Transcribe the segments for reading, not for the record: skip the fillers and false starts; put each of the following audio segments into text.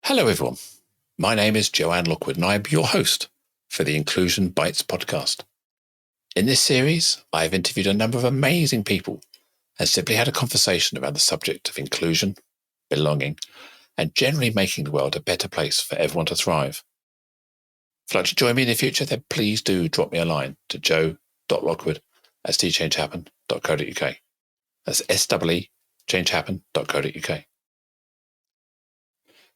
Hello everyone, my name is Joanne Lockwood and I am your host for the Inclusion Bites podcast. In this series, I have interviewed a number of amazing people and simply had a conversation around the subject of inclusion, belonging, and generally making the world a better place for everyone to thrive. If you'd like to join me in the future, then please do drop me a line to joe.lockwood@tchangehappen.co.uk. That's S-E-E changehappen.co.uk.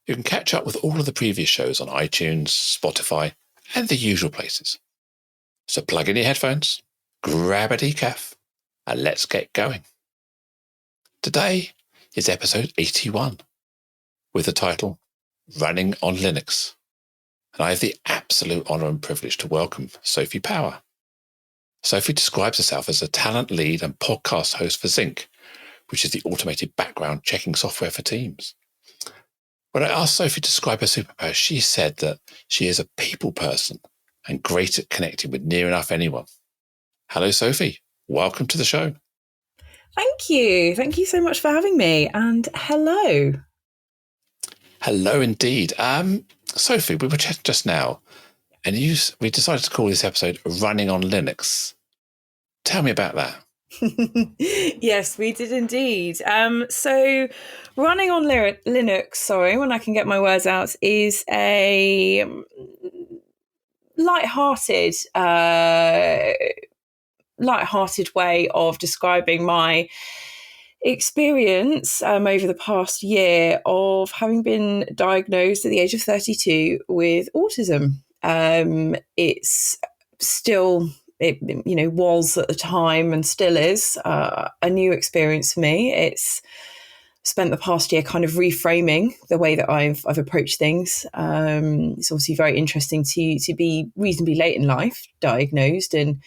You can catch up with all of the previous shows on iTunes, Spotify, and the usual places. So plug in your headphones, grab a decaf, and let's get going. Today is episode 81, with the title, Running on Linux. And I have the absolute honour and privilege to welcome Sophie Power. Sophie describes herself as a talent lead and podcast host for Zinc, which is the automated background checking software for teams. When I asked Sophie to describe her superpower, she said that she is a people person and great at connecting with near enough anyone. Hello, Sophie. Welcome to the show. Thank you. Thank you so much for having me. And hello. Hello, indeed. Sophie, we were chatting just now, and we decided to call this episode Running on Linux. Tell me about that. Yes, we did indeed. So running on Linux, when I can get my words out, is a light-hearted way of describing my experience over the past year of having been diagnosed at the age of 32 with autism. It's still... It was at the time and still is a new experience for me. It's spent the past year kind of reframing the way that I've approached things. It's obviously very interesting to be reasonably late in life diagnosed, and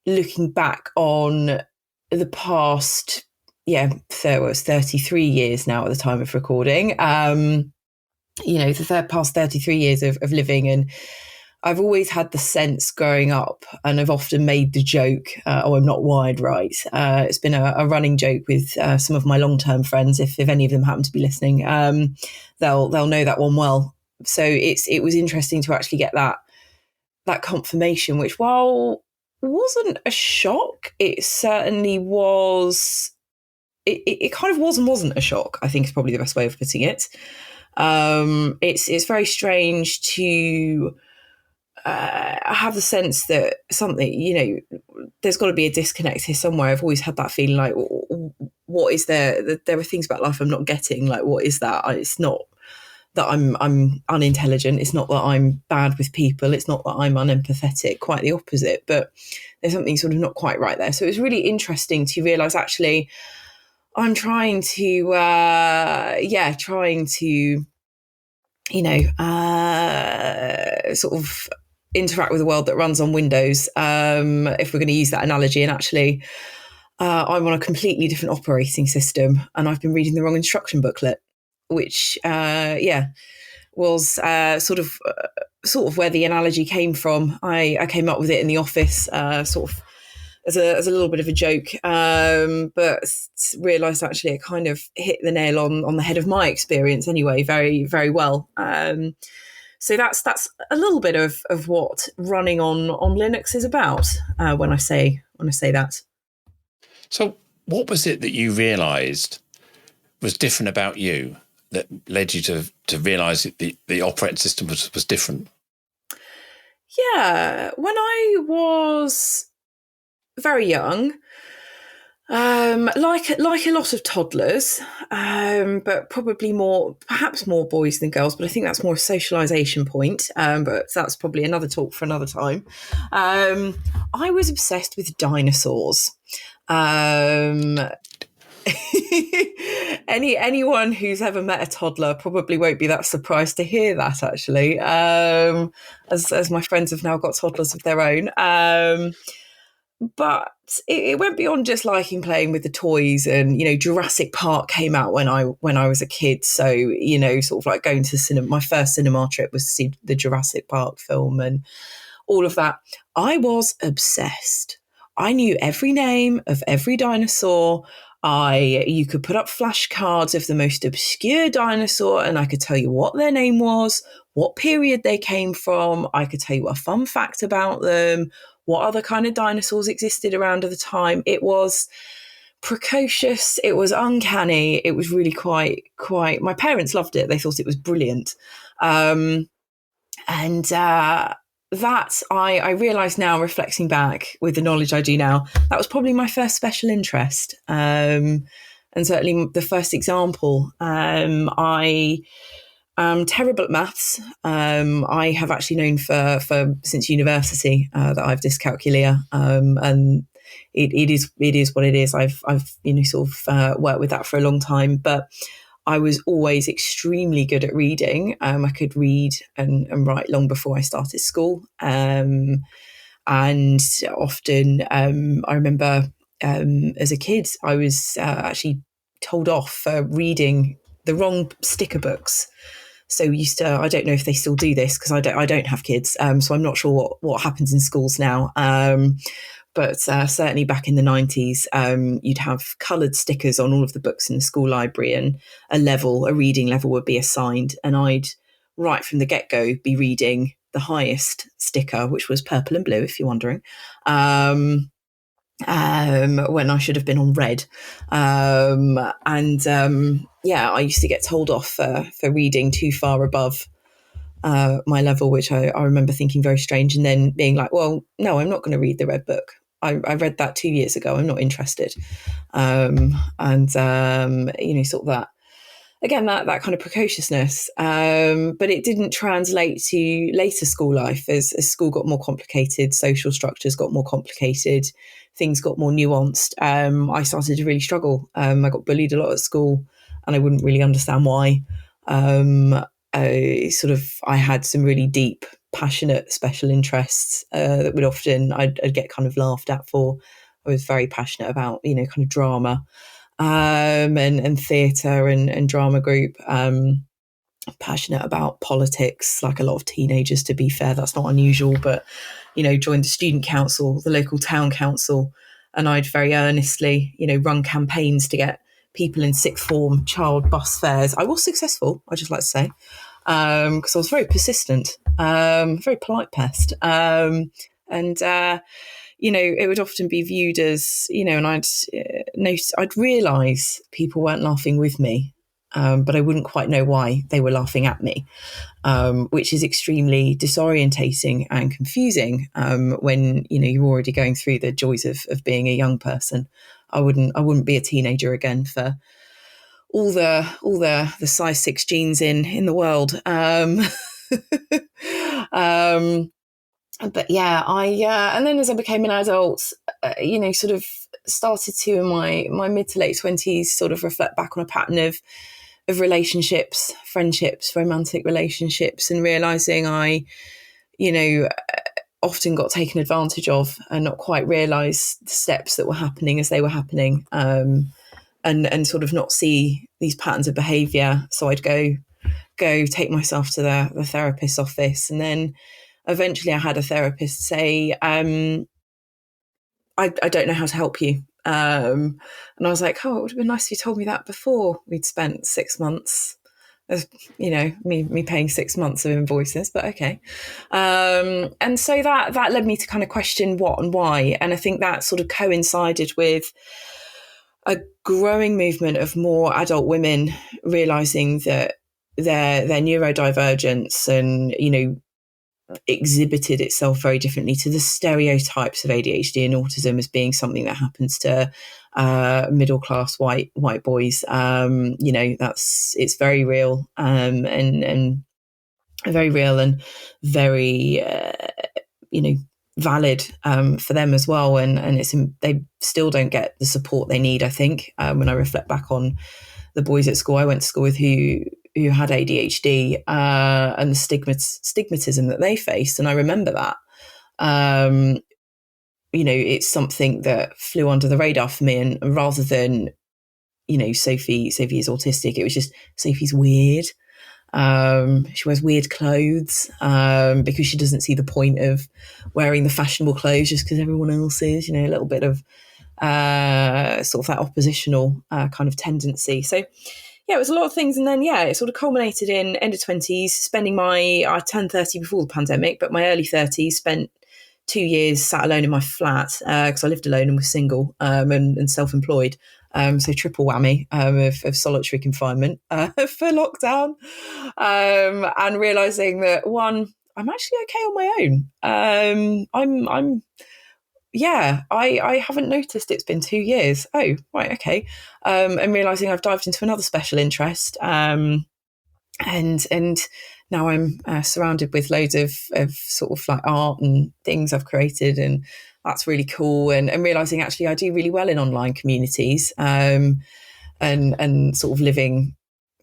looking back on the past, it was 33 years now at the time of recording. The past 33 years of living, and I've always had the sense growing up, and I've often made the joke, I'm not wired right. It's been a running joke with some of my long-term friends. If any of them happen to be listening, they'll know that one well. So it was interesting to actually get that confirmation, which, while wasn't a shock, it certainly was. It kind of was and wasn't a shock, I think is probably the best way of putting it. It's very strange to... I have the sense that something, there's got to be a disconnect here somewhere. I've always had that feeling like, what is there? There are things about life I'm not getting. Like, what is that? It's not that I'm unintelligent. It's not that I'm bad with people. It's not that I'm unempathetic. Quite the opposite. But there's something sort of not quite right there. So it was really interesting to realise actually I'm trying to, sort of interact with the world that runs on Windows, if we're going to use that analogy. And actually, I'm on a completely different operating system, and I've been reading the wrong instruction booklet, which, was sort of where the analogy came from. I came up with it in the office, sort of as a little bit of a joke, but realised actually it kind of hit the nail on the head of my experience anyway, very, very well. So that's a little bit of what running on Linux is about, when I say that. So what was it that you realised was different about you that led you to realise that the operating system was different? Yeah, when I was very young, like a lot of toddlers, but probably perhaps more boys than girls, but I think that's more a socialisation point, but that's probably another talk for another time. I was obsessed with dinosaurs. Anyone who's ever met a toddler probably won't be that surprised to hear that, actually, as my friends have now got toddlers of their own. But it went beyond just liking playing with the toys, and Jurassic Park came out when I was a kid, so sort of like going to cinema. My first cinema trip was to see the Jurassic Park film and all of that. I was obsessed. I knew every name of every dinosaur. You could put up flashcards of the most obscure dinosaur and I could tell you what their name was, what period they came from. I could tell you a fun fact about them, what other kind of dinosaurs existed around at the time. It was precocious. It was uncanny. It was really quite, my parents loved it. They thought it was brilliant. And that I realise now, reflecting back with the knowledge I do now, that was probably my first special interest. And certainly the first example. I am terrible at maths. I have actually known for since university that I have dyscalculia, and it is what it is. I've sort of worked with that for a long time, but I was always extremely good at reading. I could read and write long before I started school. And often, I remember as a kid, I was actually told off for reading the wrong sticker books. So I don't know if they still do this because I don't have kids. So I'm not sure what happens in schools now. But certainly back in the 90s, you'd have coloured stickers on all of the books in the school library, and a reading level would be assigned. And I'd, right from the get-go, be reading the highest sticker, which was purple and blue, if you're wondering, when I should have been on red. I used to get told off for reading too far above my level, which I remember thinking very strange, and then being like, well, no, I'm not going to read the red book. I read that 2 years ago. I'm not interested. Sort of that, again, that kind of precociousness. But it didn't translate to later school life as school got more complicated, social structures got more complicated, things got more nuanced. I started to really struggle. I got bullied a lot at school and I wouldn't really understand why. I had some really deep, passionate special interests that would often I'd get kind of laughed at for. I was very passionate about, kind of drama and theatre and drama group. Passionate about politics, like a lot of teenagers, to be fair. That's not unusual, but, joined the student council, the local town council, and I'd very earnestly, run campaigns to get people in sixth form child bus fares. I was successful, I just like to say, because I was very persistent, very polite pest. It would often be viewed as, and I'd realise people weren't laughing with me, but I wouldn't quite know why they were laughing at me, which is extremely disorientating and confusing when, you're already going through the joys of being a young person. I wouldn't be a teenager again for all the size 6 jeans in the world. But yeah, and then as I became an adult, sort of started to, in my mid to late 20s, sort of reflect back on a pattern of relationships, friendships, romantic relationships, and realizing I, often got taken advantage of and not quite realize the steps that were happening as they were happening, and sort of not see these patterns of behavior. So I'd go take myself to the therapist's office, and then eventually I had a therapist say, I don't know how to help you. And I was like, oh, it would have been nice if you told me that before we'd spent 6 months, me paying 6 months of invoices, but okay. And so that led me to kind of question what and why. And I think that sort of coincided with a growing movement of more adult women realizing that their neurodivergence and, exhibited itself very differently to the stereotypes of ADHD and autism as being something that happens to middle class white boys. It's very real, and very real and very valid for them as well. And they still don't get the support they need, I think. When I reflect back on the boys at school I went to school with who had ADHD, and the stigmatism that they faced. And I remember that, it's something that flew under the radar for me. And rather than, Sophie is autistic, it was just Sophie's weird. She wears weird clothes because she doesn't see the point of wearing the fashionable clothes just because everyone else is, a little bit of sort of that oppositional kind of tendency. So yeah, it was a lot of things. And then, yeah, it sort of culminated in end of 20s, spending I turned 30 before the pandemic, but my early 30s spent 2 years sat alone in my flat because I lived alone and was single and self-employed. So triple whammy of solitary confinement for lockdown, and realizing that one, I'm actually okay on my own. I haven't noticed it's been 2 years. Oh, right, okay. And realizing I've dived into another special interest, and now I'm surrounded with loads of sort of like art and things I've created, and that's really cool. And realizing actually I do really well in online communities, and sort of living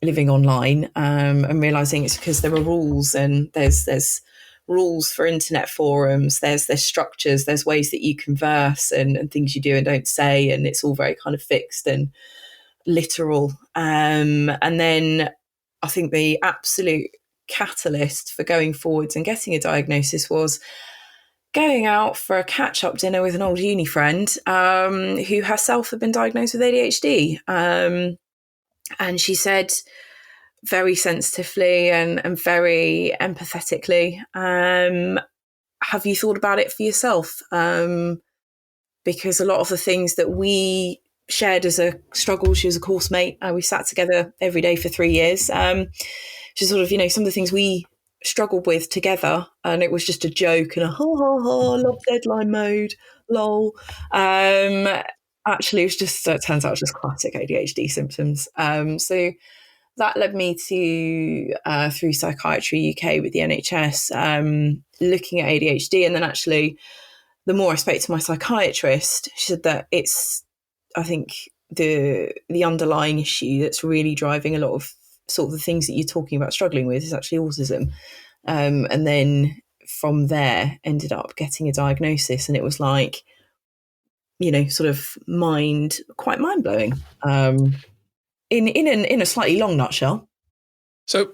online, and realizing it's because there are rules, and there's rules for internet forums, there's structures, there's ways that you converse, and things you do and don't say, and it's all very kind of fixed and literal. And then I think the absolute catalyst for going forwards and getting a diagnosis was going out for a catch-up dinner with an old uni friend who herself had been diagnosed with ADHD. And she said very sensitively and very empathetically, have you thought about it for yourself? Because a lot of the things that we shared as a struggle, she was a course mate, we sat together every day for 3 years. She sort of, some of the things we struggled with together, and it was just a joke and a love deadline mode, lol. Actually, it was just, it turns out it was just classic ADHD symptoms. So that led me to, through Psychiatry UK with the NHS, looking at ADHD. And then actually, the more I spoke to my psychiatrist, she said that it's, I think, the underlying issue that's really driving a lot of sort of the things that you're talking about struggling with is actually autism. And then from there, ended up getting a diagnosis. And it was like, sort of quite mind-blowing. In a slightly long nutshell. So,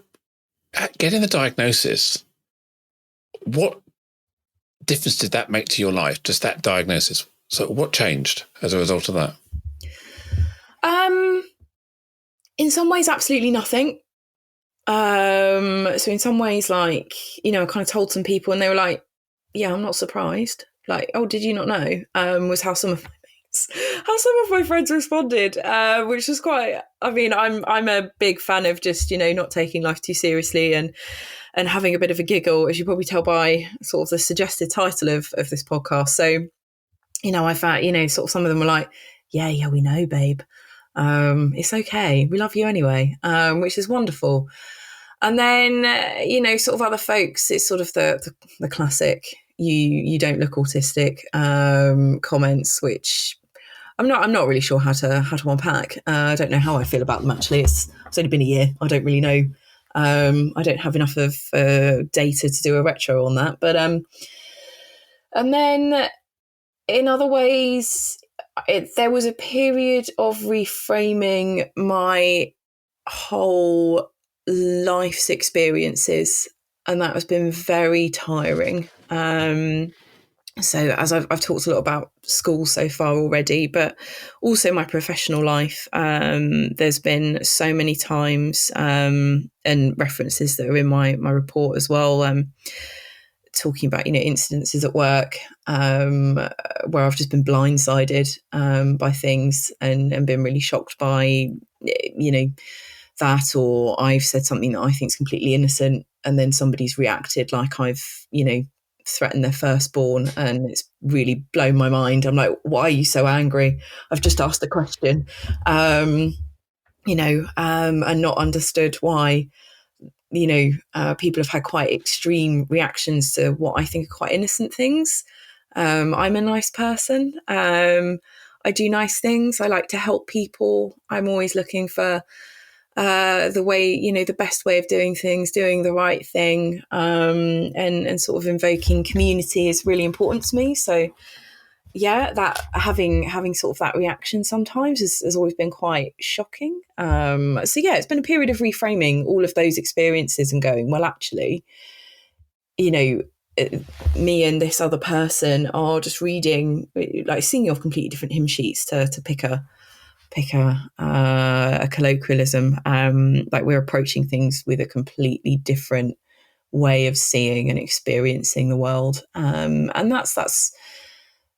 getting the diagnosis, what difference did that make to your life? Just that diagnosis. So, what changed as a result of that? In some ways, absolutely nothing. So, in some ways, like, I kind of told some people, and they were like, "Yeah, I'm not surprised." Like, "Oh, did you not know?" Was how some of my friends responded, which was quite. I mean, I'm a big fan of just not taking life too seriously and having a bit of a giggle, as you probably tell by sort of the suggested title of this podcast. So, I found sort of some of them were like, "Yeah, we know, babe. It's okay. We love you anyway," which is wonderful. And then sort of other folks, it's sort of the classic "you don't look autistic" comments, which I'm not really sure how to unpack. I don't know how I feel about them, actually. It's only been a year. I don't really know. I don't have enough of data to do a retro on that. But and then in other ways, there was a period of reframing my whole life's experiences, and that has been very tiring. So as I've talked a lot about school so far already, but also my professional life, there's been so many times and references that are in my report as well, talking about incidences at work where I've just been blindsided by things and been really shocked by that, or I've said something that I think is completely innocent, and then somebody's reacted like I've threatened their firstborn, and it's really blown my mind. I'm like, why are you so angry? I've just asked a question, and not understood why people have had quite extreme reactions to what I think are quite innocent things. I'm a nice person. I do nice things. I like to help people. I'm always looking for the way, the best way of doing things, doing the right thing, and sort of invoking community is really important to me. So yeah, that having sort of that reaction sometimes has always been quite shocking. So yeah, it's been a period of reframing all of those experiences and going, well, actually, me and this other person are just reading, like singing off completely different hymn sheets to pick a colloquialism. Like we're approaching things with a completely different way of seeing and experiencing the world. And that's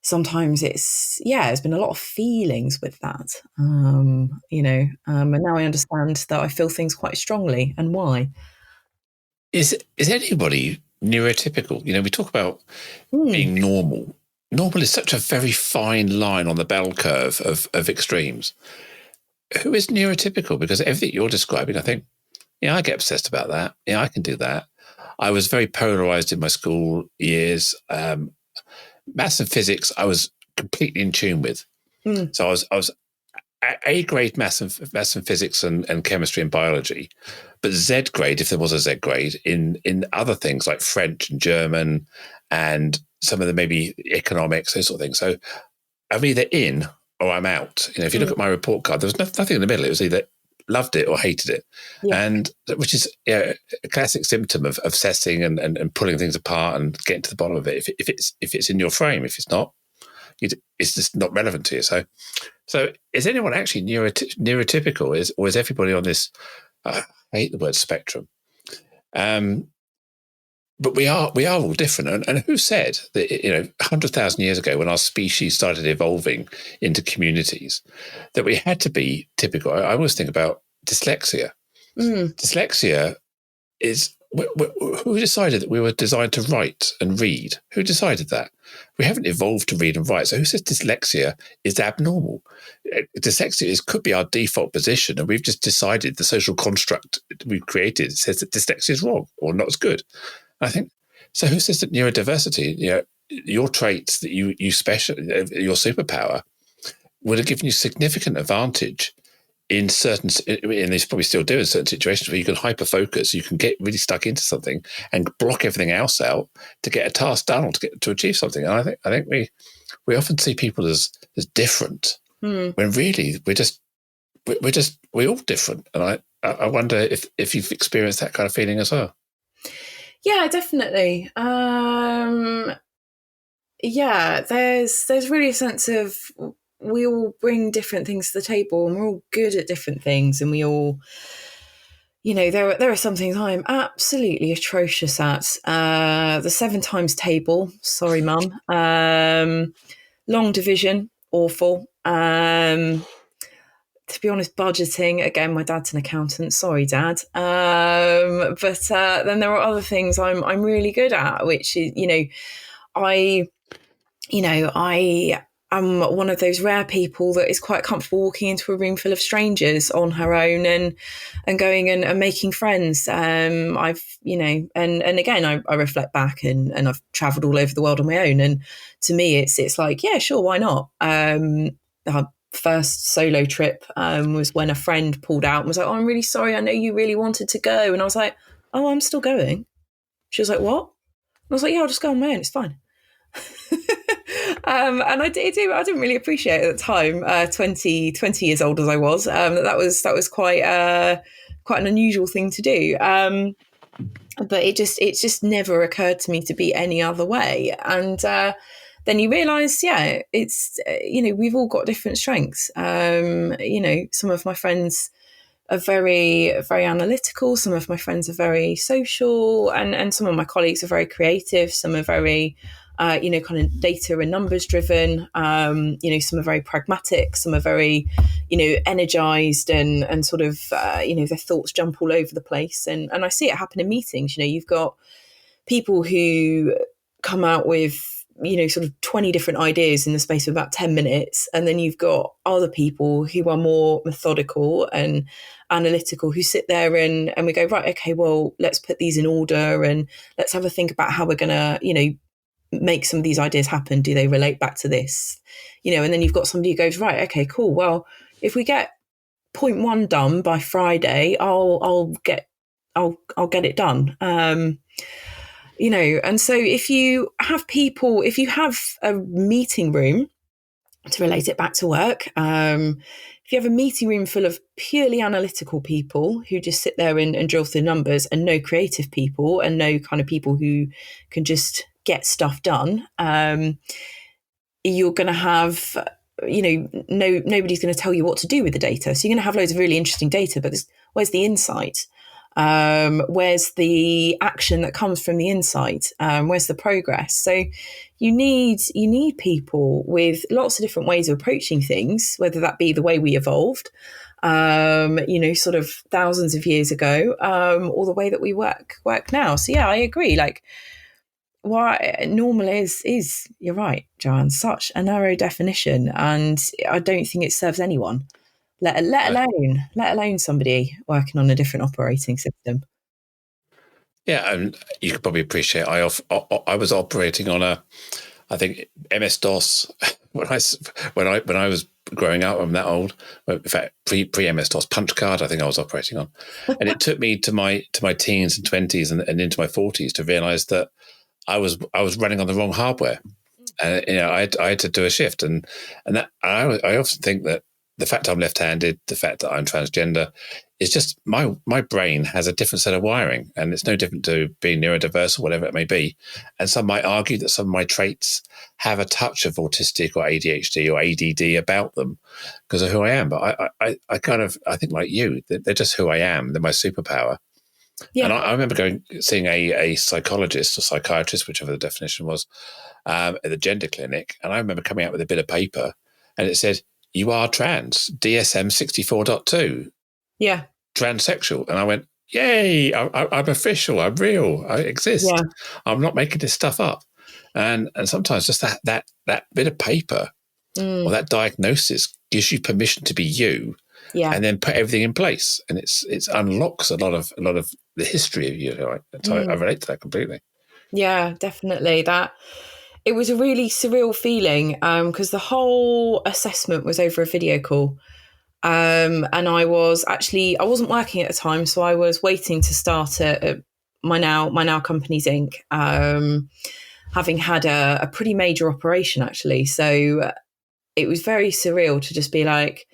sometimes there's been a lot of feelings with that, and now I understand that I feel things quite strongly and why. Is anybody neurotypical? We talk about being normal. Normal is such a very fine line on the bell curve of extremes. Who is neurotypical? Because everything you're describing, I think, I get obsessed about that. Yeah, I can do that. I was very polarized in my school years. Maths and physics, I was completely in tune with. So I was A grade maths and physics and chemistry and biology, but Z grade, if there was a Z grade, in other things like French and German and some of the maybe economics, those sort of things. So I'm either in or I'm out. If you look at my report card, there was nothing in the middle. It was either loved it or hated it. Yeah. And which is a classic symptom of obsessing and pulling things apart and getting to the bottom of it. If it's in your frame, if it's not, it's just not relevant to you. So is anyone actually neurotypical? Or is everybody on this? I hate the word spectrum. But we are all different. And who said that 100,000 years ago, when our species started evolving into communities, that we had to be typical? I always think about dyslexia. Dyslexia is who decided that we were designed to write and read? Who decided that? We haven't evolved to read and write. So who says dyslexia is abnormal? Dyslexia could be our default position, and we've just decided the social construct we've created says that dyslexia is wrong or not as good. I think so. Who says that neurodiversity, your traits that you special, your superpower, would have given you significant advantage in certain, and they probably still do in certain situations where you can hyper focus, you can get really stuck into something and block everything else out to get a task done or to achieve something. And I think we often see people as different when really we're all different. And I wonder if you've experienced that kind of feeling as well. Yeah, definitely. There's really a sense of we all bring different things to the table, and we're all good at different things, and we all, there are some things I'm absolutely atrocious at. The 7 times table, sorry, Mum. Long division, awful. To be honest, budgeting, again, my dad's an accountant. Sorry, Dad. But then there are other things I'm really good at, which is, I am one of those rare people that is quite comfortable walking into a room full of strangers on her own and going and making friends. I've, and again, I reflect back and I've traveled all over the world on my own. And to me, it's like, yeah, sure, why not? Our first solo trip was when a friend pulled out and was like, oh, I'm really sorry. I know you really wanted to go. And I was like, oh, I'm still going. She was like, what? And I was like, yeah, I'll just go on my own. It's fine. And I didn't really appreciate it at the time, 20 years old as I was, that was quite an unusual thing to do. But it just never occurred to me to be any other way. And then you realise, it's, we've all got different strengths. Some of my friends are very, very analytical. Some of my friends are very social, and some of my colleagues are very creative. Some are very, kind of data and numbers driven. Some are very pragmatic. Some are very, energized and sort of, their thoughts jump all over the place. And I see it happen in meetings. You've got people who come out with, sort of 20 different ideas in the space of about 10 minutes. And then you've got other people who are more methodical and analytical, who sit there and we go, right, okay, well, let's put these in order and let's have a think about how we're going to, make some of these ideas happen. Do they relate back to this? And then you've got somebody who goes, right, okay, cool. Well, if we get point 1 done by Friday, I'll get it done. And so if you have a meeting room to relate it back to work. If you have a meeting room full of purely analytical people who just sit there and drill through numbers, and no creative people, and no kind of people who can just get stuff done, you're going to have, nobody's going to tell you what to do with the data. So you're going to have loads of really interesting data, but where's the insight? Where's the action that comes from the insight? Where's the progress? So you need people with lots of different ways of approaching things, whether that be the way we evolved, sort of thousands of years ago, or the way that we work now. So yeah, I agree. Like, why normal is you're right, Joanne, such a narrow definition, and I don't think it serves anyone. Let alone somebody working on a different operating system. Yeah, and you could probably appreciate I was operating on I think MS DOS when I was growing up. I'm that old. In fact, pre MS DOS punch card, I think I was operating on, and it took me to my teens and 20s and into my 40s to realise that I was running on the wrong hardware. I had to do a shift, and that I often think that the fact I'm left-handed, the fact that I'm transgender, is just my brain has a different set of wiring, and it's no different to being neurodiverse or whatever it may be. And some might argue that some of my traits have a touch of autistic or ADHD or ADD about them because of who I am. But I think like you, they're just who I am. They're my superpower. Yeah. And I remember seeing a psychologist or psychiatrist, whichever the definition was, at the gender clinic. And I remember coming out with a bit of paper and it said, "You are trans, DSM 64.2. Yeah. Transsexual." And I went, "Yay, I'm official, I'm real, I exist. Yeah. I'm not making this stuff up." And sometimes just that bit of paper or that diagnosis gives you permission to be you. Yeah. And then put everything in place, and it unlocks a lot of the history of you. Right? So I relate to that completely. Yeah, definitely. That it was a really surreal feeling because the whole assessment was over a video call, and I wasn't working at the time, so I was waiting to start at my now company's Inc. Having had a pretty major operation actually, so it was very surreal to just be like,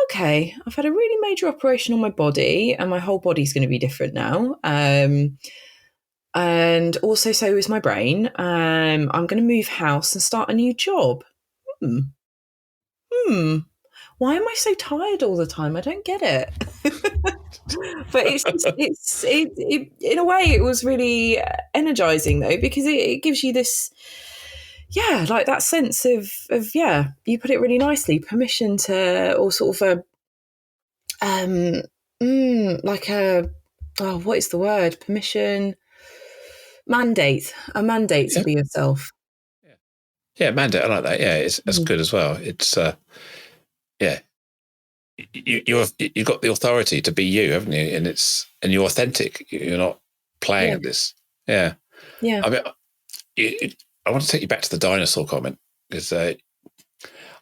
okay, I've had a really major operation on my body and my whole body's going to be different now. And also, so is my brain. I'm going to move house and start a new job. Why am I so tired all the time? I don't get it. But it's in a way, it was really energizing though, because it gives you this, yeah, like that sense of you put it really nicely, permission to, or sort of what is the word? Permission, mandate to be yourself. Yeah, mandate. I like that. Yeah, that's good as well. It's you've got the authority to be you, haven't you? And you're authentic. You're not playing at this. Yeah. I mean, I want to take you back to the dinosaur comment because I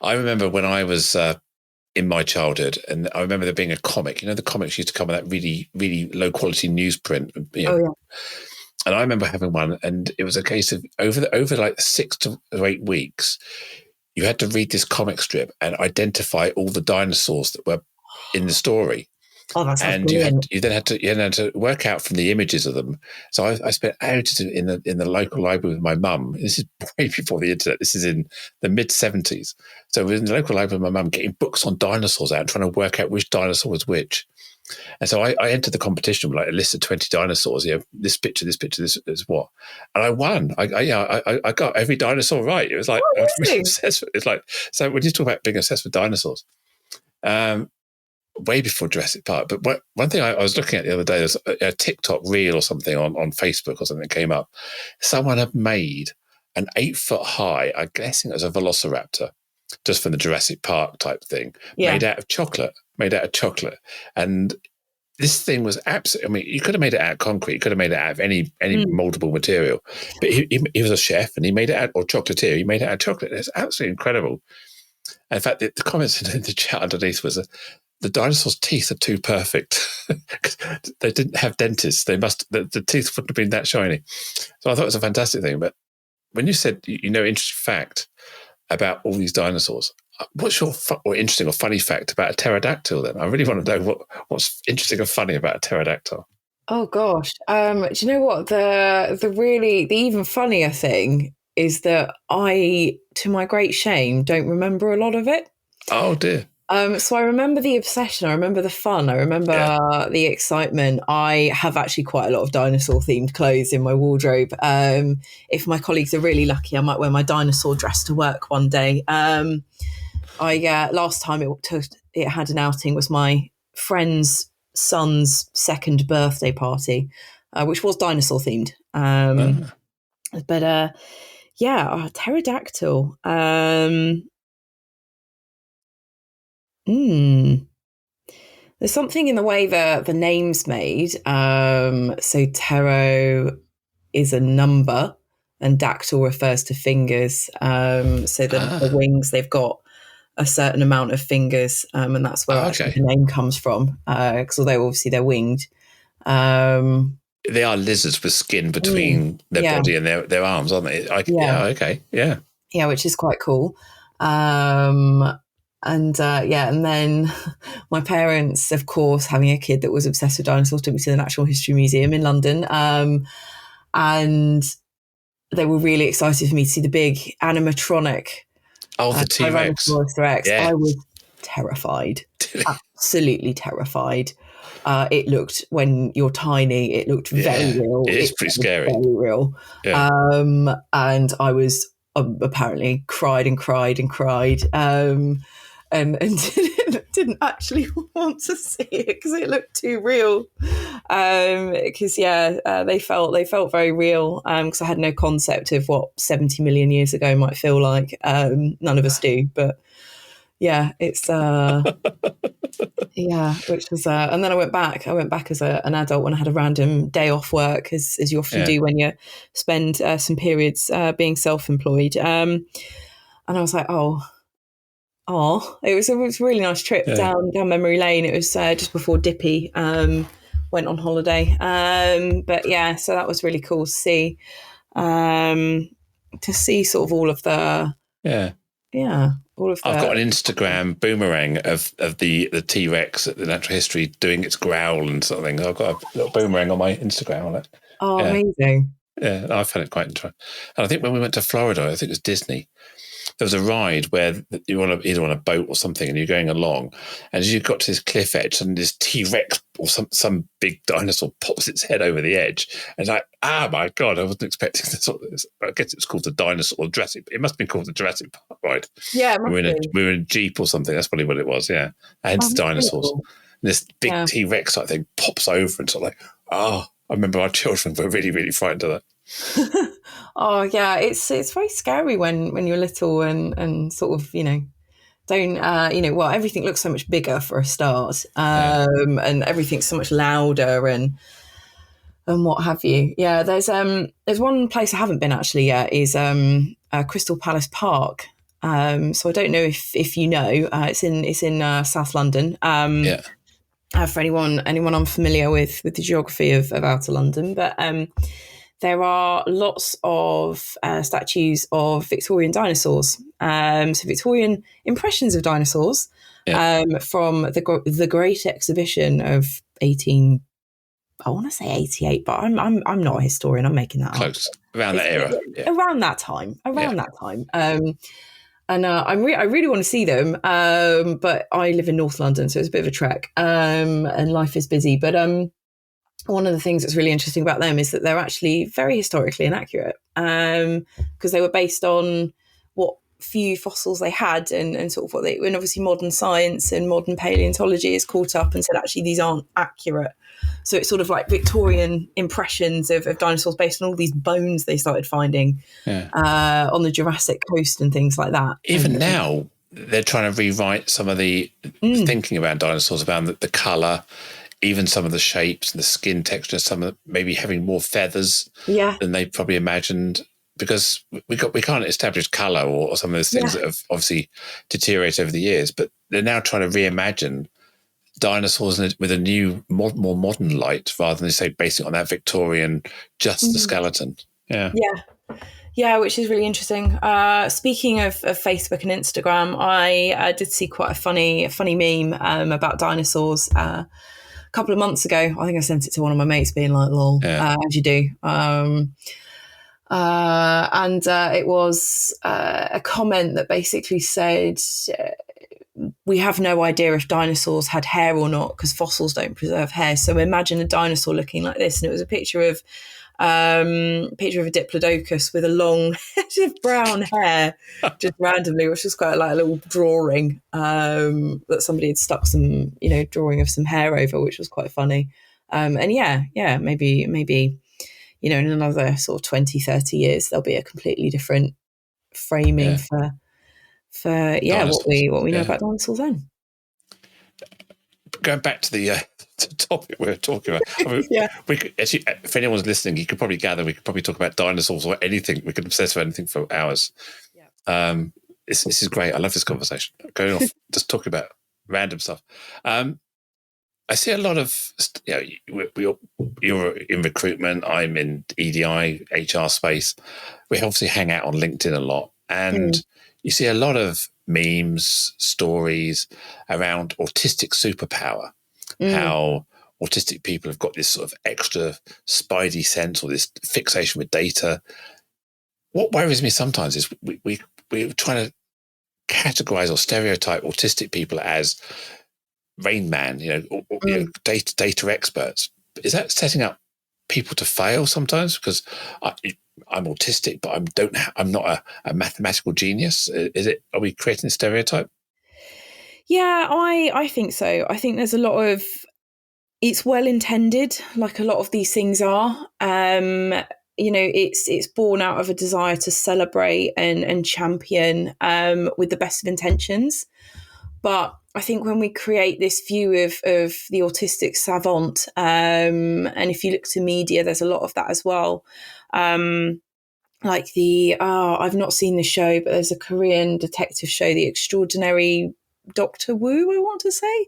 remember when I was in my childhood, and I remember there being a comic. The comics used to come with that really, really low quality newsprint. And I remember having one, and it was a case of over like 6 to 8 weeks, you had to read this comic strip and identify all the dinosaurs that were in the story. Oh, that's and you then had to work out from the images of them. So I spent hours in the local library with my mum. This is way before the internet. This is in the mid-70s. So we were in the local library with my mum, getting books on dinosaurs out, trying to work out which dinosaur was which. And so I entered the competition with like a list of 20 dinosaurs. This picture, this is what, and I won. I got every dinosaur right. It was like I was really obsessed with, it's like, so when you talk about being obsessed with dinosaurs, way before Jurassic Park. But one thing I was looking at the other day, there's a TikTok reel or something on Facebook or something that came up. Someone had made an 8 foot high, I'm guessing it was a velociraptor, just from the Jurassic Park type thing, made out of chocolate. And this thing was absolutely, I mean, you could have made it out of concrete, you could have made it out of any moldable material, but he was a chef and he made it out, or chocolatier, he made it out of chocolate. It's absolutely incredible. And in fact, the comments in the chat underneath was the dinosaurs' teeth are too perfect. They didn't have dentists. The teeth wouldn't have been that shiny. So I thought it was a fantastic thing. But when you said, interesting fact, about all these dinosaurs. What's your or interesting or funny fact about a pterodactyl then? I really want to know what's interesting or funny about a pterodactyl. Oh gosh. Do you know what? The even funnier thing is that I, to my great shame, don't remember a lot of it. Oh dear. So I remember the obsession, I remember the fun, I remember the excitement. I have actually quite a lot of dinosaur themed clothes in my wardrobe. If my colleagues are really lucky, I might wear my dinosaur dress to work one day. Last time it had an outing was my friend's son's second birthday party, which was dinosaur themed. But pterodactyl. There's something in the way that the name's made. So ptero is a number and dactyl refers to fingers. So the wings, they've got a certain amount of fingers, and that's where actually the name comes from. Because although obviously they're winged, they are lizards with skin between their body and their arms, aren't they? Yeah, which is quite cool. And then my parents, of course, having a kid that was obsessed with dinosaurs, took me to the Natural History Museum in London. And they were really excited for me to see the big animatronic. The T-Rex. Rex. Yeah. I was terrified, absolutely terrified. It looked, when you're tiny, it looked very real. It is pretty scary. Very real. Yeah. And I was apparently cried and cried and cried. And didn't actually want to see it because it looked too real. They felt very real. Because I had no concept of what 70 million years ago might feel like. None of us do, but yeah, it's which was and then I went back as an adult when I had a random day off work, as you often do when you spend some periods being self-employed. And I was like, it was a really nice trip down memory lane. It was just before Dippy went on holiday. So that was really cool to see sort of all of the all of the. I've got an Instagram boomerang of the T-Rex at the Natural History doing its growl and something. I've got a little boomerang on my Instagram on it. Oh, amazing! Yeah, I found it quite interesting. And I think when we went to Florida, I think it was Disney, there was a ride where you want to either on a boat or something, and you're going along, and as you got to this cliff edge, and this T-Rex or some big dinosaur pops its head over the edge, and it's like, my God, I wasn't expecting this. I guess it was called the dinosaur Jurassic. It must have been called the Jurassic Park ride. Yeah, we were in a Jeep or something. That's probably what it was. Yeah, and it's dinosaurs. Cool. And this big T-Rex type thing pops over and sort of like, I remember our children were really, really frightened of that. Oh yeah, it's very scary when you're little and sort of don't everything looks so much bigger for a start, and everything's so much louder and what have you. Yeah, there's one place I haven't been actually yet is Crystal Palace Park. So I don't know if you know, it's in South London. For anyone unfamiliar with the geography of outer London, but there are lots of statues of Victorian dinosaurs. So Victorian impressions of dinosaurs from the Great Exhibition of 1888, but I'm not a historian. I'm making that close around that era. Around that time. And I really want to see them, but I live in North London, so it's a bit of a trek, and life is busy. But one of the things that's really interesting about them is that they're actually very historically inaccurate, because they were based on what few fossils they had and sort of and obviously modern science and modern paleontology has caught up and said, actually, these aren't accurate. So it's sort of like Victorian impressions of dinosaurs based on all these bones they started finding on the Jurassic coast and things like that. Even now, they're trying to rewrite some of the thinking about dinosaurs, about the colour, even some of the shapes and the skin texture, some of maybe having more feathers than they probably imagined, because we can't establish colour or some of those things that have obviously deteriorated over the years, but they're now trying to reimagine dinosaurs with a new, more modern light, rather than, say, basing it on that Victorian, just the skeleton. Yeah, Yeah, which is really interesting. Speaking of Facebook and Instagram, I did see quite a funny meme about dinosaurs a couple of months ago. I think I sent it to one of my mates, being like, "Lol," as you do. And it was a comment that basically said, we have no idea if dinosaurs had hair or not because fossils don't preserve hair. So imagine a dinosaur looking like this. And it was a picture of a diplodocus with a long head of brown hair, just randomly, which was quite like a little drawing that somebody had stuck some, drawing of some hair over, which was quite funny. And maybe, in another sort of 20, 30 years, there'll be a completely different framing for Dinosaurs. what we know about dinosaurs then. Going back to the topic we were talking about, if anyone's listening, you could probably gather we could probably talk about dinosaurs or anything. We could obsess with anything for hours. Yeah. This is great. I love this conversation. Going off, just talking about random stuff. I see a lot of, you're in recruitment. I'm in EDI, HR space. We obviously hang out on LinkedIn a lot, and you see a lot of memes, stories around autistic superpower, how autistic people have got this sort of extra spidey sense or this fixation with data. What worries me sometimes is we're trying to categorize or stereotype autistic people as Rain Man, data experts. Is that setting up people to fail sometimes? Because I'm autistic, but I'm not a mathematical genius. Are we creating a stereotype? Yeah, I think so. I think there's a lot of, it's well intended, like a lot of these things are. It's born out of a desire to celebrate and champion with the best of intentions. But I think when we create this view of the autistic savant, and if you look to media, there's a lot of that as well. Like I've not seen the show, but there's a Korean detective show, The Extraordinary Dr. Wu, I want to say.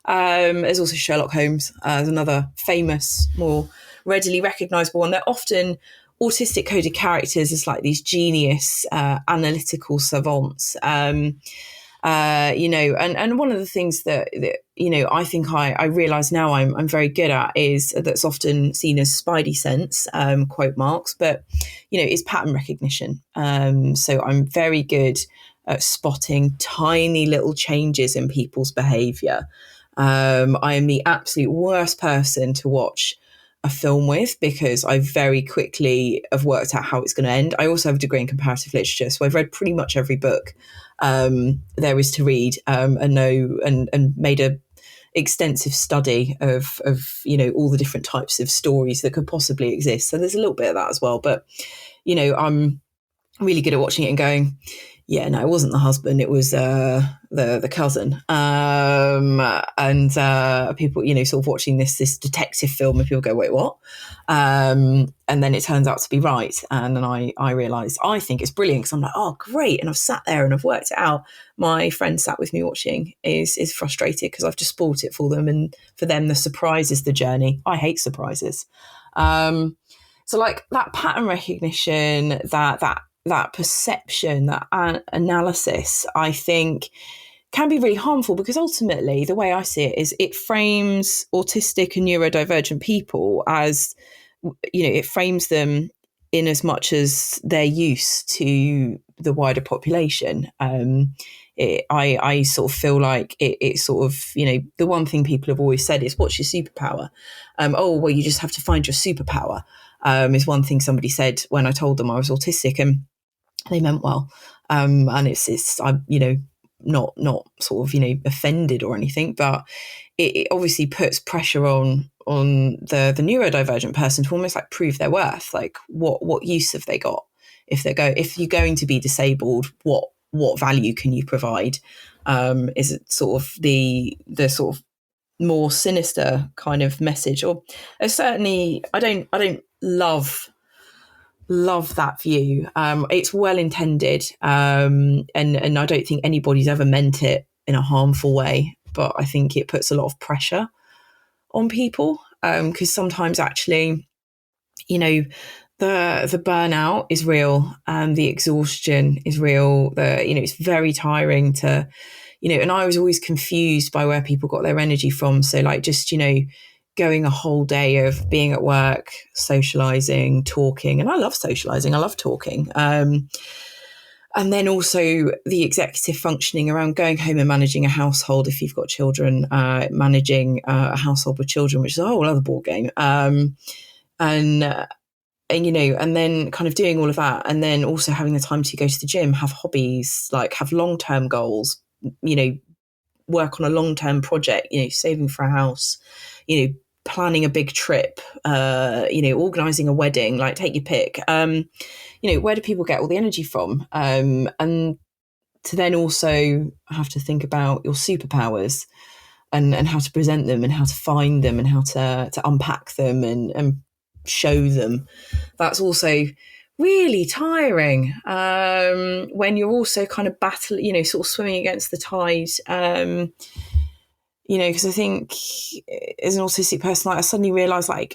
There's also Sherlock Holmes. There's another famous, more readily recognisable one. They're often autistic coded characters as like these genius analytical savants. And one of the things that I think I realise now I'm very good at is that's often seen as spidey sense, quote marks, but is pattern recognition. So I'm very good at spotting tiny little changes in people's behaviour. I am the absolute worst person to watch a film with because I very quickly have worked out how it's going to end. I also have a degree in comparative literature, so I've read pretty much every book there is to read, and made a extensive study of all the different types of stories that could possibly exist. So there's a little bit of that as well. But I'm really good at watching it and going, yeah, no, it wasn't the husband, it was the cousin. And people, sort of watching this detective film, and people go, wait, what? And then it turns out to be right. And then I realised, I think it's brilliant because I'm like, oh, great. And I've sat there and I've worked it out. My friend sat with me watching is frustrated because I've just spoiled it for them. And for them, the surprise is the journey. I hate surprises. So like that pattern recognition, that perception, that analysis, I think can be really harmful because ultimately the way I see it is it frames autistic and neurodivergent people as, it frames them in as much as they're used to the wider population. I sort of feel like it sort of, the one thing people have always said is, what's your superpower? You just have to find your superpower, is one thing somebody said when I told them I was autistic, and they meant well. And it's I'm, not sort of, offended or anything, but it obviously puts pressure on the neurodivergent person to almost like prove their worth. Like what use have they got? If you're going to be disabled, what value can you provide? Is it sort of the sort of more sinister kind of message? Or certainly I don't love that view. It's well intended, and I don't think anybody's ever meant it in a harmful way, but I think it puts a lot of pressure on people, because sometimes actually, the burnout is real, and the exhaustion is real. It's very tiring to, and I was always confused by where people got their energy from. So like just, going a whole day of being at work, socializing, talking, and I love socializing, I love talking. And then also the executive functioning around going home and managing a household if you've got children, managing a household with children, which is a whole other ball game. And then kind of doing all of that, and then also having the time to go to the gym, have hobbies, like have long-term goals, work on a long-term project, saving for a house, planning a big trip, organizing a wedding, like take your pick. Where do people get all the energy from? And to then also have to think about your superpowers and how to present them and how to find them and how to unpack them and show them. That's also really tiring when you're also kind of battling, sort of swimming against the tide. Because I think as an autistic person, I suddenly realised, I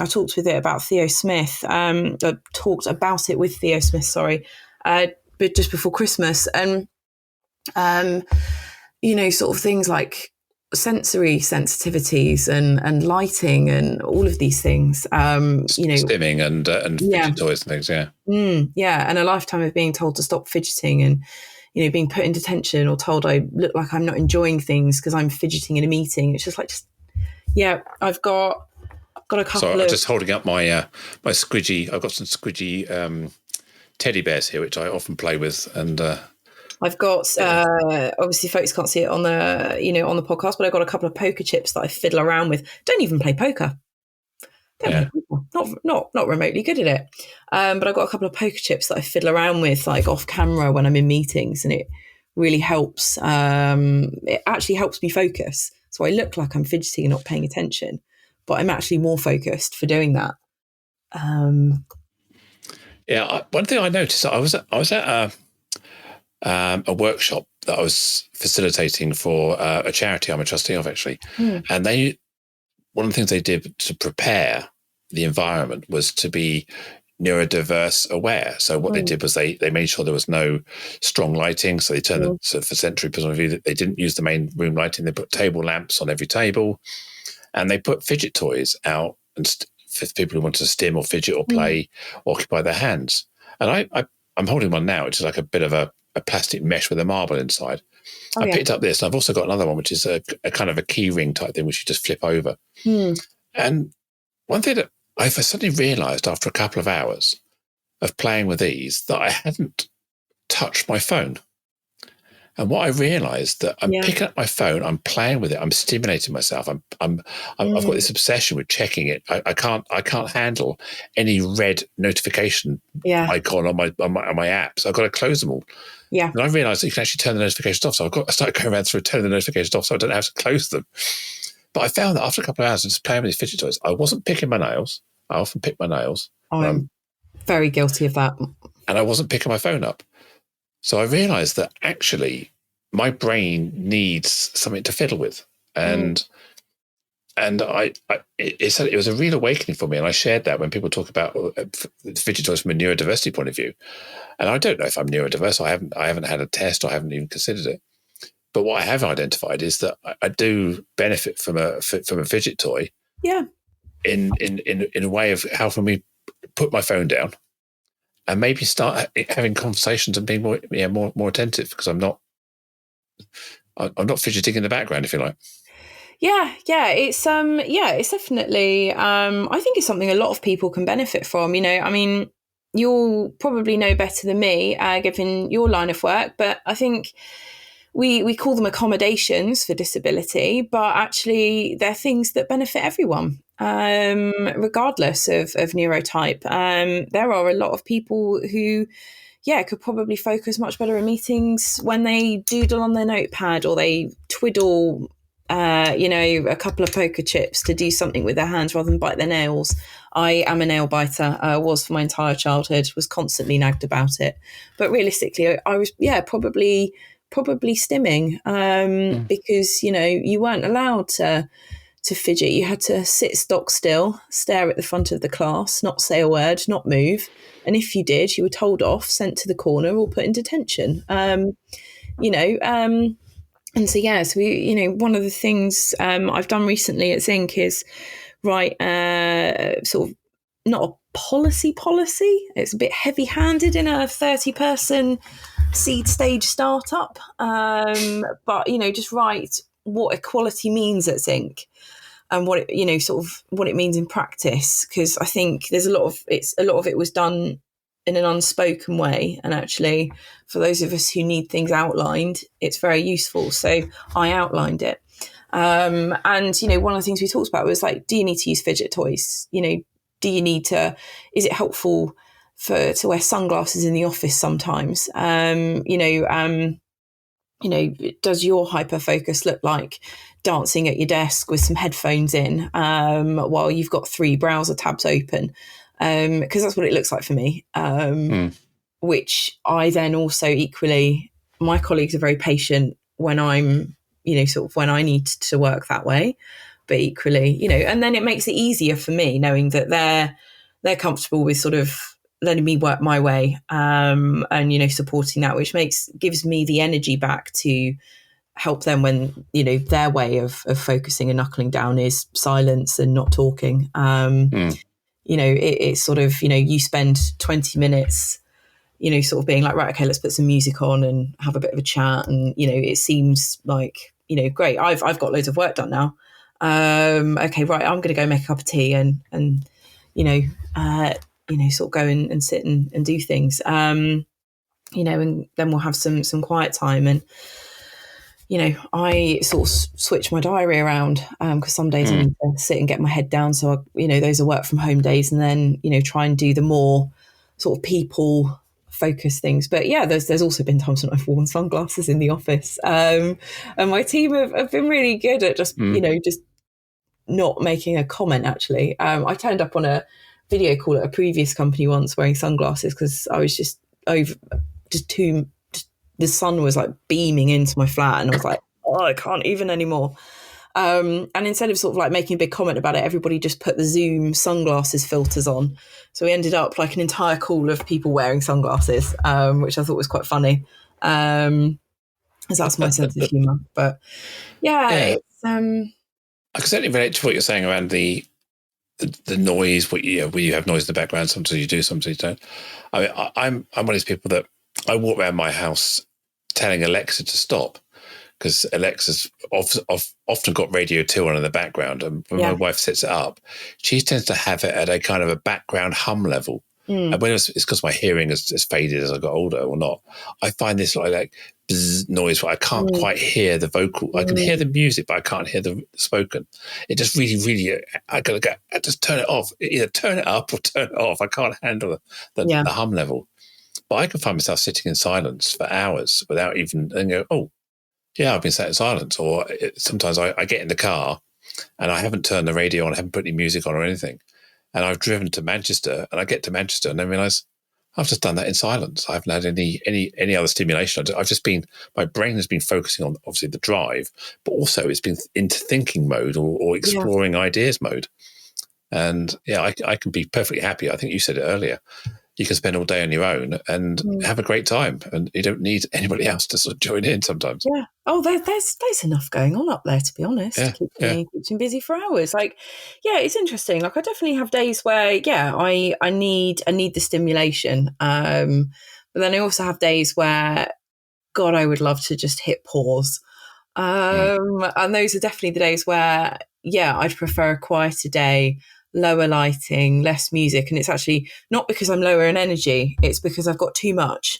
talked about Theo Smith. I talked about it with Theo Smith, but just before Christmas, and sort of things like sensory sensitivities and lighting and all of these things. Stimming and fidget toys and things, and a lifetime of being told to stop fidgeting and being put in detention or told I look like I'm not enjoying things because I'm fidgeting in a meeting. It's just I've got a couple. So I'm just holding up my my squidgy. I've got some squidgy teddy bears here, which I often play with, and I've got obviously folks can't see it on the on the podcast, but I've got a couple of poker chips that I fiddle around with. Don't even play poker. Not remotely good at it. But I've got a couple of poker chips that I fiddle around with, like off camera when I'm in meetings, and it really helps. It actually helps me focus. So I look like I'm fidgeting and not paying attention, but I'm actually more focused for doing that. One thing I noticed, I was at a workshop that I was facilitating for a charity I'm a trustee of, actually, and one of the things they did to prepare the environment was to be neurodiverse aware. So what they did was they made sure there was no strong lighting. So they turned for sensory point of view, they didn't use the main room lighting. They put table lamps on every table, and they put fidget toys out and for people who want to stim or fidget or play, occupy their hands. And I'm holding one now, which is like a bit of a plastic mesh with a marble inside. I picked up this, and I've also got another one, which is a kind of a key ring type thing, which you just flip over. And one thing that I suddenly realised after a couple of hours of playing with these that I hadn't touched my phone. And what I realised that I'm picking up my phone, I'm playing with it, I'm stimulating myself. I've got this obsession with checking it. I can't handle any red notification icon on my apps. I've got to close them all. Yeah. And I realised that you can actually turn the notifications off. So I started going around through turning the notifications off so I don't have to close them. But I found that after a couple of hours of just playing with these fidget toys, I wasn't picking my nails. I often pick my nails. I'm very guilty of that. And I wasn't picking my phone up. So I realised that actually my brain needs something to fiddle with. And it was a real awakening for me. And I shared that when people talk about fidget toys from a neurodiversity point of view. And I don't know if I'm neurodiverse. I haven't had a test. I haven't even considered it. But what I have identified is that I do benefit from a fidget toy. Yeah. In a way of helping me put my phone down and maybe start having conversations and being more attentive, because I'm not fidgeting in the background, if you like. Yeah, it's definitely I think it's something a lot of people can benefit from. I mean, you'll probably know better than me, given your line of work, but I think we call them accommodations for disability, but actually they're things that benefit everyone, regardless of neurotype. There are a lot of people who, could probably focus much better in meetings when they doodle on their notepad or they twiddle, a couple of poker chips to do something with their hands rather than bite their nails. I am a nail biter, was for my entire childhood, was constantly nagged about it. But realistically, I was, probably stimming, because, you weren't allowed to to fidget. You had to sit stock still, stare at the front of the class, not say a word, not move. And if you did, you were told off, sent to the corner, or put in detention. You know, and so, yeah, so we, you know, one of the things I've done recently at Zinc is write sort of not a policy. It's a bit heavy-handed in a 30-person seed stage startup. But, you know, just write what equality means at Zinc and what it, you know, sort of what it means in practice. Because I think there's a lot of it was done in an unspoken way, and actually for those of us who need things outlined, it's very useful. So I outlined it. And, you know, one of the things we talked about was like, do you need to use fidget toys? You know, is it helpful to wear sunglasses in the office sometimes? Does your hyper focus look like dancing at your desk with some headphones in while you've got 3 browser tabs open? Because that's what it looks like for me. Which I then also equally, my colleagues are very patient when I'm, you know, sort of when I need to work that way, but equally, you know, and then it makes it easier for me knowing that they're comfortable with sort of letting me work my way, and, you know, supporting that, which gives me the energy back to help them when, you know, their way of focusing and knuckling down is silence and not talking. You know, it's sort of, you know, you spend 20 minutes, you know, sort of being like, right, okay, let's put some music on and have a bit of a chat. And, you know, it seems like, you know, great. I've got loads of work done now. Okay, right, I'm going to go make a cup of tea and sort of go and sit and do things. You know, and then we'll have some quiet time. And, you know, I sort of switch my diary around because some days I need to sit and get my head down. So, you know, those are work from home days, and then, you know, try and do the more sort of people focus things. But yeah, there's also been times when I've worn sunglasses in the office. And my team have been really good at just, you know, just not making a comment, actually. I turned up on a video call at a previous company once wearing sunglasses because I was the sun was like beaming into my flat, and I was like, oh, I can't even anymore. And instead of sort of like making a big comment about it, everybody just put the Zoom sunglasses filters on. So we ended up like an entire call of people wearing sunglasses, which I thought was quite funny. As that's my sense of humour. But yeah. It's I can certainly relate to what you're saying around the noise. Where you have noise in the background. Sometimes you do, sometimes you don't. I mean, I'm one of these people that I walk around my house telling Alexa to stop, because Alexa's often got Radio 2 on in the background. And when my wife sets it up, she tends to have it at a kind of a background hum level. And when it's because my hearing has faded as I got older or not, I find this like bzz noise where I can't quite hear the vocal. I can hear the music, but I can't hear the spoken. It just really, I just turn it off. Either turn it up or turn it off. I can't handle the hum level. But I can find myself sitting in silence for hours without even, and go, oh, yeah, I've been sat in silence. Or sometimes I get in the car and I haven't turned the radio on, I haven't put any music on or anything. And I've driven to Manchester, and I get to Manchester and then realise I've just done that in silence. I haven't had any other stimulation. I've just been, my brain has been focusing on obviously the drive, but also it's been into thinking mode or exploring ideas mode. And I can be perfectly happy. I think you said it earlier. You can spend all day on your own and have a great time, and you don't need anybody else to sort of join in sometimes. Yeah. Oh, there's enough going on up there, to be honest. Keeps me busy for hours. Like, yeah, it's interesting. Like, I definitely have days where, I need the stimulation. But then I also have days where, God, I would love to just hit pause. And those are definitely the days where, I'd prefer a quieter day, lower lighting, less music. And it's actually not because I'm lower in energy, it's because I've got too much.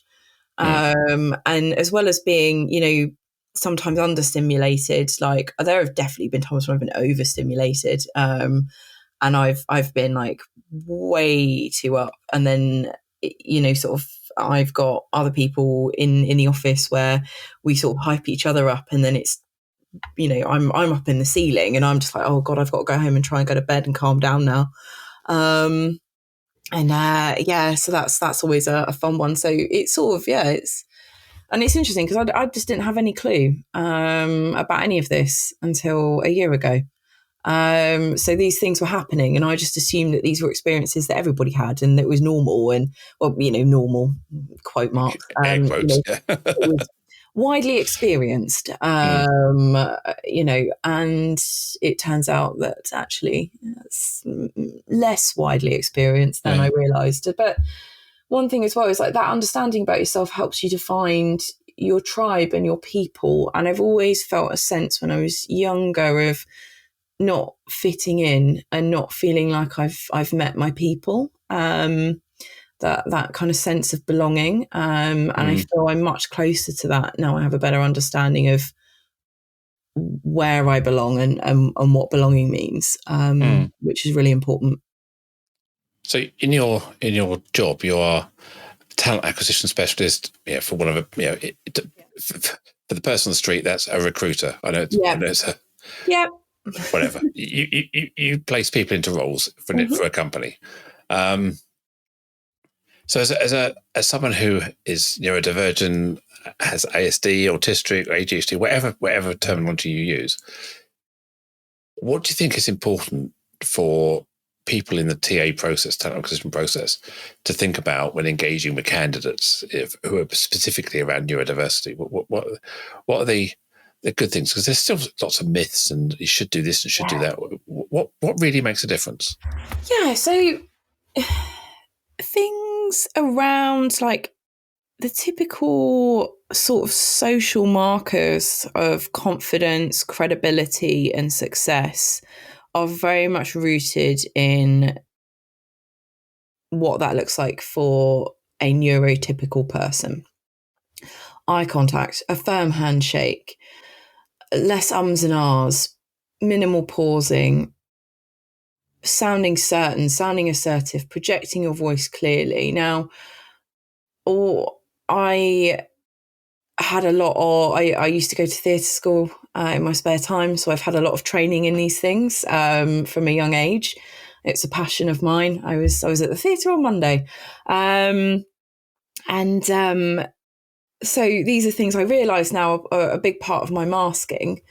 And as well as being, sometimes understimulated, like there have definitely been times when I've been overstimulated. And I've been like way too up. And then, sort of I've got other people in the office where we sort of hype each other up, and then it's, I'm up in the ceiling and I'm just like, oh God, I've got to go home and try and go to bed and calm down now. So that's always a fun one. So it's sort of, it's interesting because I just didn't have any clue about any of this until a year ago. So these things were happening, and I just assumed that these were experiences that everybody had, and that it was normal, and well, normal quote marks. Air quotes. Yeah. It was widely experienced, and it turns out that actually it's less widely experienced than I realised. But one thing as well is like that understanding about yourself helps you to find your tribe and your people. And I've always felt a sense when I was younger of not fitting in and not feeling like I've met my people. That kind of sense of belonging. And I feel I'm much closer to that now. I have a better understanding of where I belong and what belonging means, which is really important. So in your job, you are a talent acquisition specialist. For one of a for the person on the street, that's a recruiter. I know it's a whatever. You place people into roles for a company. So as someone who is neurodivergent, has ASD, autistic, ADHD, whatever terminology you use, what do you think is important for people in the TA process, talent acquisition process, to think about when engaging with candidates who are specifically around neurodiversity? What are the good things? Because there's still lots of myths, and you should do this and should do that. What really makes a difference? Yeah, so things around like the typical sort of social markers of confidence, credibility, and success are very much rooted in what that looks like for a neurotypical person. Eye contact, a firm handshake, less ums and ahs, minimal pausing, sounding certain, sounding assertive, projecting your voice clearly. Now, I had a lot of, I used to go to theatre school in my spare time, so I've had a lot of training in these things from a young age. It's a passion of mine. I was at the theatre on Monday. So these are things I realise now are a big part of my masking.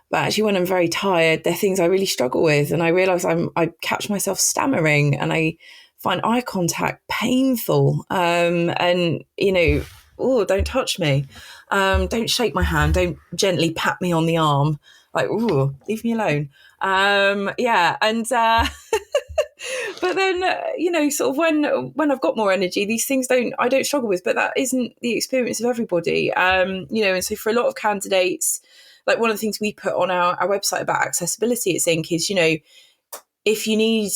But actually, when I'm very tired, they're things I really struggle with. And I realise I catch myself stammering, and I find eye contact painful. Don't touch me. Don't shake my hand. Don't gently pat me on the arm. Like, leave me alone. But then, sort of when I've got more energy, these things I don't struggle with, but that isn't the experience of everybody. And so for a lot of candidates, like one of the things we put on our website about accessibility at Zinc is, if you need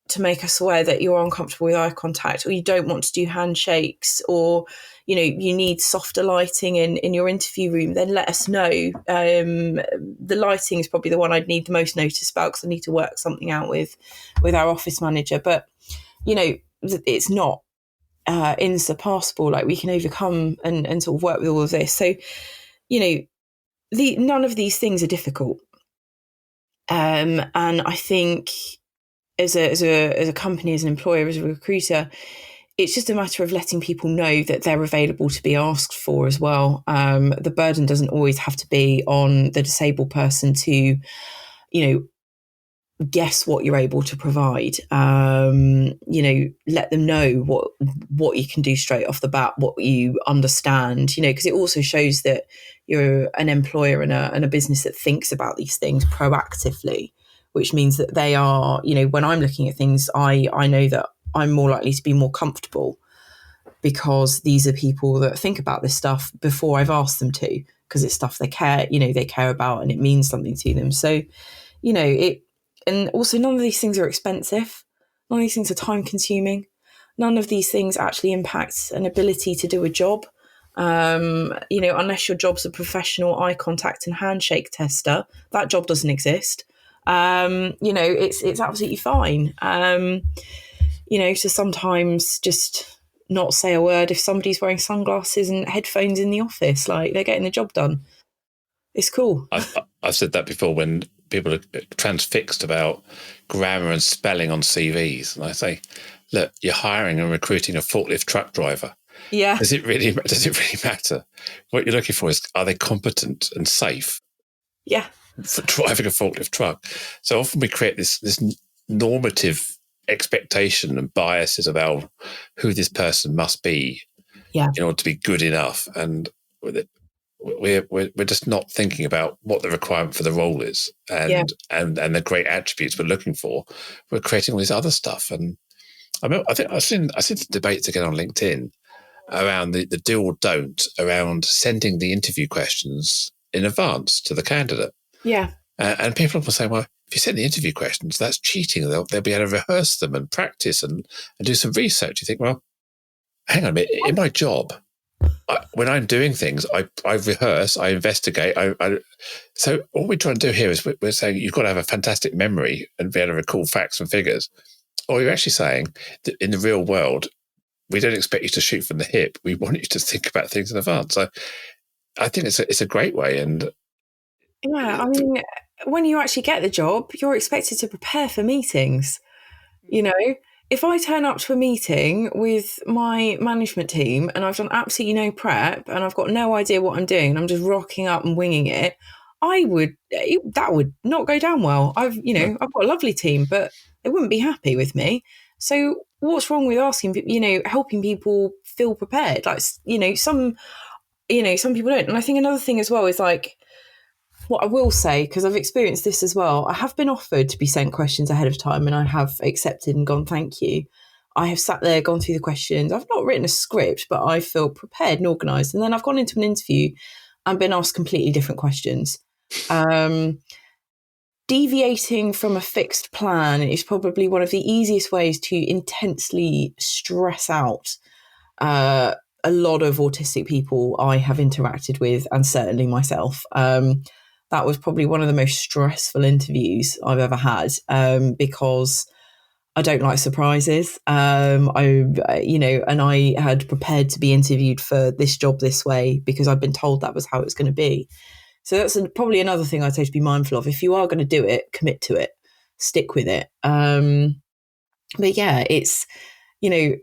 to make us aware that you're uncomfortable with eye contact, or you don't want to do handshakes, or you need softer lighting in your interview room, then let us know. The lighting is probably the one I'd need the most notice about, because I need to work something out with our office manager. But it's not insurpassable. Like, we can overcome and sort of work with all of this. So none of these things are difficult. And I think as a company, as an employer, as a recruiter, it's just a matter of letting people know that they're available to be asked for as well. The burden doesn't always have to be on the disabled person to, guess what you're able to provide. Let them know what you can do straight off the bat, what you understand, because it also shows that you're an employer and a business that thinks about these things proactively, which means that they are, when I'm looking at things, I know that I'm more likely to be more comfortable because these are people that think about this stuff before I've asked them to, because it's stuff they care about, and it means something to them. So, and also none of these things are expensive. None of these things are time consuming. None of these things actually impact an ability to do a job. Unless your job's a professional eye contact and handshake tester, that job doesn't exist. It's absolutely fine. So sometimes just not say a word if somebody's wearing sunglasses and headphones in the office, like they're getting the job done. It's cool. I've said that before when people are transfixed about grammar and spelling on CVs, and I say, look, you're hiring and recruiting a forklift truck driver. Yeah. Does it really matter? What you're looking for is, are they competent and safe? Yeah. for driving a forklift truck. So often we create this normative expectation and biases about who this person must be in order to be good enough. And we're just not thinking about what the requirement for the role is and the great attributes we're looking for. We're creating all this other stuff. And I think I've seen some debates again on LinkedIn around the do or don't around sending the interview questions in advance to the candidate. Yeah. And people will say, well, if you send the interview questions, that's cheating. They'll be able to rehearse them and practice and do some research. You think, well, hang on a minute. In my job, when I'm doing things, I rehearse, I investigate. So all we're trying to do here is we're saying you've got to have a fantastic memory and be able to recall facts and figures. Or you're actually saying that in the real world, we don't expect you to shoot from the hip. We want you to think about things in advance. So I think it's a great way. And yeah, I mean, when you actually get the job, you're expected to prepare for meetings. You know, if I turn up to a meeting with my management team and I've done absolutely no prep and I've got no idea what I'm doing and I'm just rocking up and winging it, that would not go down well. I've got a lovely team, but they wouldn't be happy with me. So what's wrong with asking, helping people feel prepared? Like, some people don't. And I think another thing as well is like, what I will say, because I've experienced this as well, I have been offered to be sent questions ahead of time and I have accepted and gone, thank you. I have sat there, gone through the questions. I've not written a script, but I feel prepared and organised. And then I've gone into an interview and been asked completely different questions. Deviating from a fixed plan is probably one of the easiest ways to intensely stress out a lot of autistic people I have interacted with, and certainly myself. That was probably one of the most stressful interviews I've ever had, because I don't like surprises. And I had prepared to be interviewed for this job this way because I'd been told that was how it was going to be. So that's probably another thing I'd say to be mindful of. If you are going to do it, commit to it, stick with it. But yeah, it's, do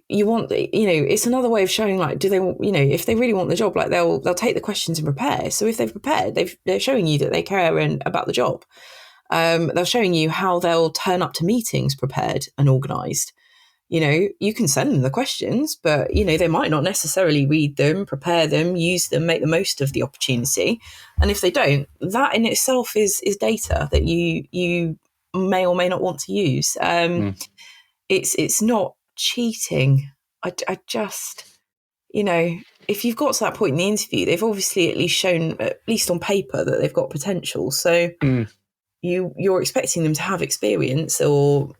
you want, it's another way of showing, like, do they, if they really want the job, like they'll take the questions and prepare. So if they've prepared, they're showing you that they care about the job. They're showing you how they'll turn up to meetings prepared and organised. You can send them the questions, but, they might not necessarily read them, prepare them, use them, make the most of the opportunity. And if they don't, that in itself is data that you may or may not want to use. It's not cheating. I just, if you've got to that point in the interview, they've obviously at least shown, at least on paper, that they've got potential. So you're expecting them to have experience or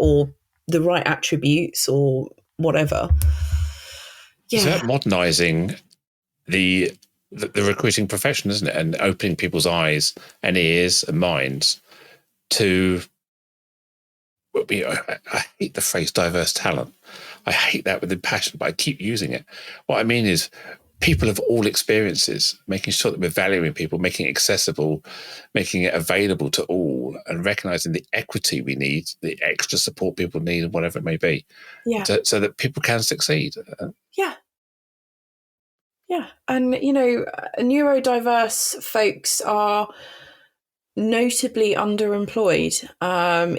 the right attributes or whatever. Yeah. It's about modernising the recruiting profession, isn't it? And opening people's eyes and ears and minds to, I hate the phrase diverse talent. I hate that with a passion, but I keep using it. What I mean is people of all experiences, making sure that we're valuing people, making it accessible, making it available to all, and recognising the equity we need, the extra support people need, and whatever it may be, so that people can succeed. Yeah. And, neurodiverse folks are notably underemployed,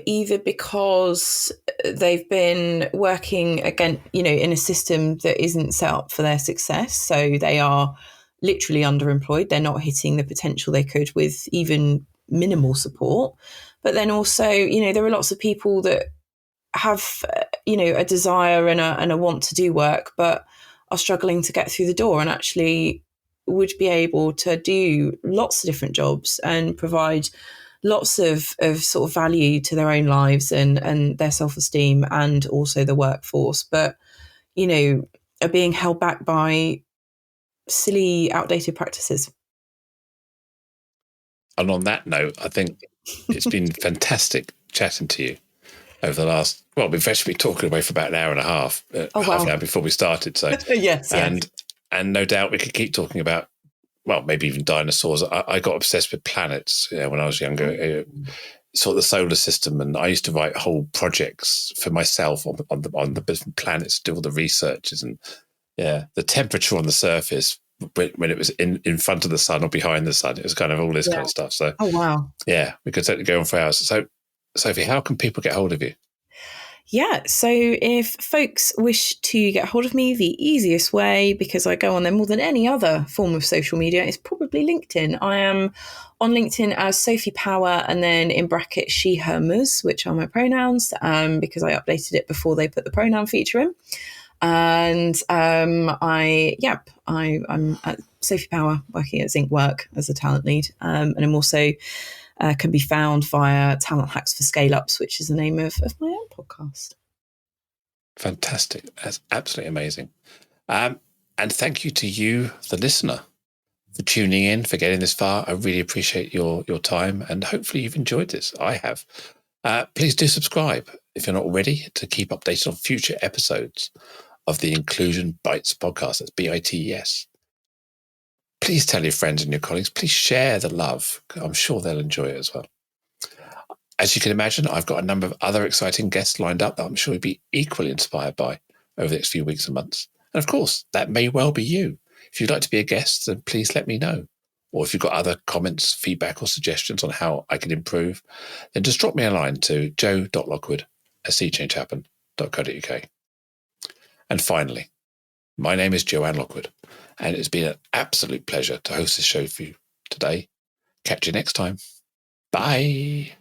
either because they've been working in a system that isn't set up for their success. So they are literally underemployed. They're not hitting the potential they could with even minimal support. But then also, there are lots of people that have, a desire and a want to do work, but are struggling to get through the door and actually would be able to do lots of different jobs and provide lots of sort of value to their own lives and their self-esteem and also the workforce, but, are being held back by silly, outdated practices. And on that note, I think it's been fantastic chatting to you over the last, we've actually been talking away for about an hour and a half, half an hour before we started. So yes. And no doubt we could keep talking about, maybe even dinosaurs. I got obsessed with planets when I was younger, sort of the solar system, and I used to write whole projects for myself on the different planets, do all the researches, and the temperature on the surface when it was in front of the sun or behind the sun. It was kind of all this kind of stuff. So, oh, wow. Yeah, we could certainly go on for hours. So, Sophie, how can people get hold of you? Yeah, so if folks wish to get hold of me, the easiest way, because I go on there more than any other form of social media, is probably LinkedIn. I am on LinkedIn as Sophie Power, and then in brackets she, her, ms, which are my pronouns, because I updated it before they put the pronoun feature in. And I'm at Sophie Power, working at Zinc Work as a talent lead, and I'm also can be found via Talent Hacks for Scale Ups, which is the name of my own podcast. Fantastic. That's absolutely amazing. And thank you to you, the listener, for tuning in, for getting this far. I really appreciate your time, and hopefully you've enjoyed this. I have. Please do subscribe if you're not already, to keep updated on future episodes of the Inclusion Bites podcast. That's BITES. Please tell your friends and your colleagues. Please share the love. I'm sure they'll enjoy it as well. As you can imagine, I've got a number of other exciting guests lined up that I'm sure you'll be equally inspired by over the next few weeks and months. And of course, that may well be you. If you'd like to be a guest, then please let me know. Or if you've got other comments, feedback, or suggestions on how I can improve, then just drop me a line to joe.lockwood@seechangehappen.co.uk. And finally, my name is Joanne Lockwood, and it's been an absolute pleasure to host this show for you today. Catch you next time. Bye.